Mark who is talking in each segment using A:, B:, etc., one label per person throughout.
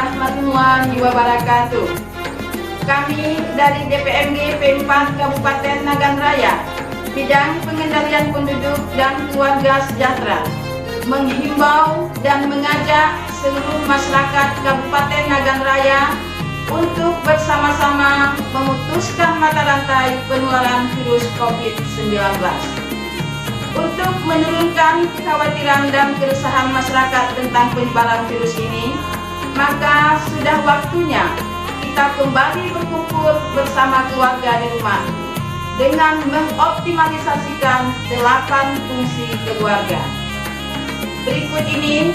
A: warahmatullahi wabarakatuh. Kami dari DPMG P4 Kabupaten Nagan Raya, Bidang Pengendalian Penduduk dan Keluarga Sejahtera, menghimbau dan mengajak seluruh masyarakat Kabupaten Nagan Raya untuk bersama-sama memutuskan mata rantai penularan virus COVID-19. Untuk menurunkan kekhawatiran dan keresahan masyarakat tentang penyebaran virus ini, maka sudah waktunya kita kembali berkumpul bersama keluarga di rumah dengan mengoptimalisasikan 8 fungsi keluarga. Berikut ini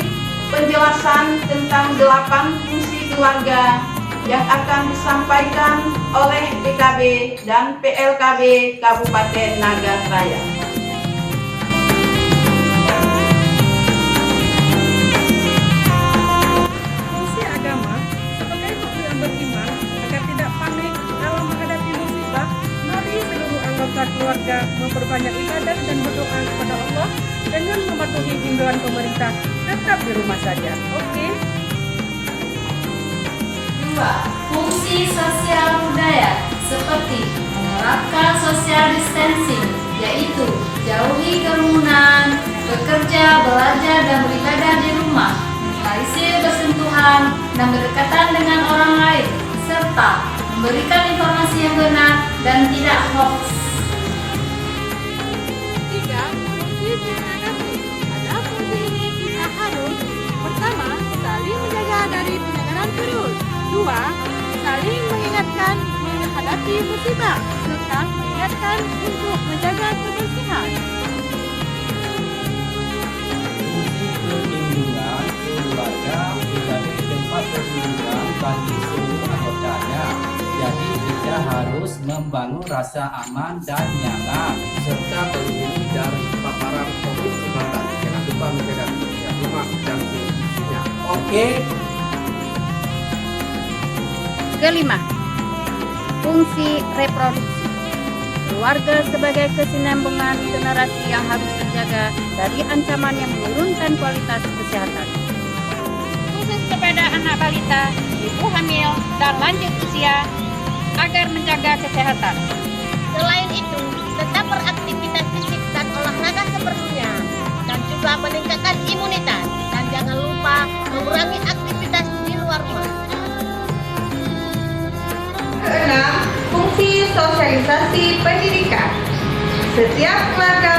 A: penjelasan tentang 8 fungsi keluarga yang akan disampaikan oleh PKB dan PLKB Kabupaten Nagan Raya.
B: Fungsi agama sebagai makhluk yang beriman agar tidak panik dalam menghadapi musibah, mari seluruh anggota keluarga memperbanyak ibadah dan berdoa kepada Allah dengan mematuhi himbauan pemerintah tetap di rumah saja. Oke?
C: 2. Fungsi sosial budaya seperti menerapkan social distancing, yaitu jauhi kerumunan, bekerja, belajar, dan beribadah di rumah, minimalisir bersentuhan dan berdekatan dengan orang lain, serta memberikan informasi yang benar dan tidak hoax.
D: 3. Fungsi terima kasih. Pada fungsi ini kita harus pertama, saling menjaga dari penyebaran virus. 2. Saling mengingatkan menghadapi musibah serta mengingatkan untuk menjaga kebersihan.
E: Fungsi perlindungan keluarga sebagai tempat perlindungan bagi seluruh anggotanya. Jadi kita harus membangun rasa aman dan nyaman
F: serta terlindungi dari paparan COVID-19. Jangan lupa menjaga kebersihan rumah dan seisinya.
E: Oke.
G: Kelima, fungsi reproduksi. Keluarga sebagai kesinambungan generasi yang harus terjaga dari ancaman yang menurunkan kualitas kesehatan.
H: Khusus kepada anak balita, ibu hamil, dan lanjut usia agar menjaga kesehatan.
D: Selain itu, tetap beraktivitas fisik dan olahraga seperlunya dan juga meningkatkan imunitas dan jangan lupa mengurangi aktivitas di luar rumah.
I: Keenam, fungsi sosialisasi pendidikan. Setiap keluarga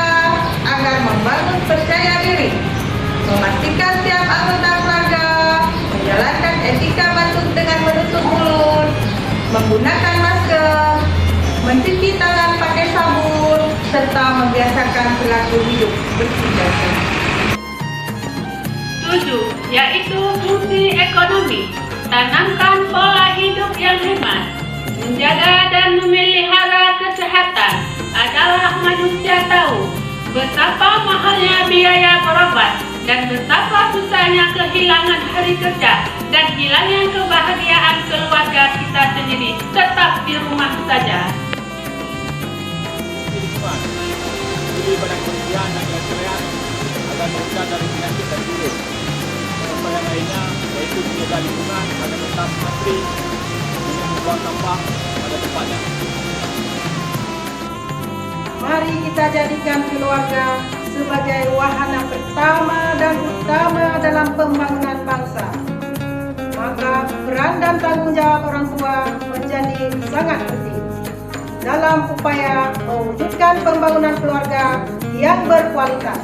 I: agar membangun percaya diri, memastikan setiap anggota keluarga menjalankan etika batuk dengan menutup mulut, menggunakan masker, mencuci tangan pakai sabun, serta membiasakan perilaku hidup bersih dan sehat.
H: 7. Yaitu fungsi ekonomi. Tanamkan pola hidup yang hemat. Menjaga dan memelihara kesehatan adalah manusia tahu betapa mahalnya biaya berobat dan betapa susahnya kehilangan hari kerja dan hilangnya kebahagiaan keluarga kita sendiri. Tetap di rumah saja.
F: Lingkungan, peduli pada kebersihan dan kelestarian agar terhindar dari penyakit dan virus. Serta yang lainnya yaitu menjaga lingkungan agar tetap asri dengan membuang sampah pada tempatnya.
B: Mari kita jadikan keluarga sebagai wahana pertama dan utama dalam pembangunan bangsa. Maka peran dan tanggung jawab orang tua menjadi sangat penting dalam upaya mewujudkan pembangunan keluarga yang berkualitas.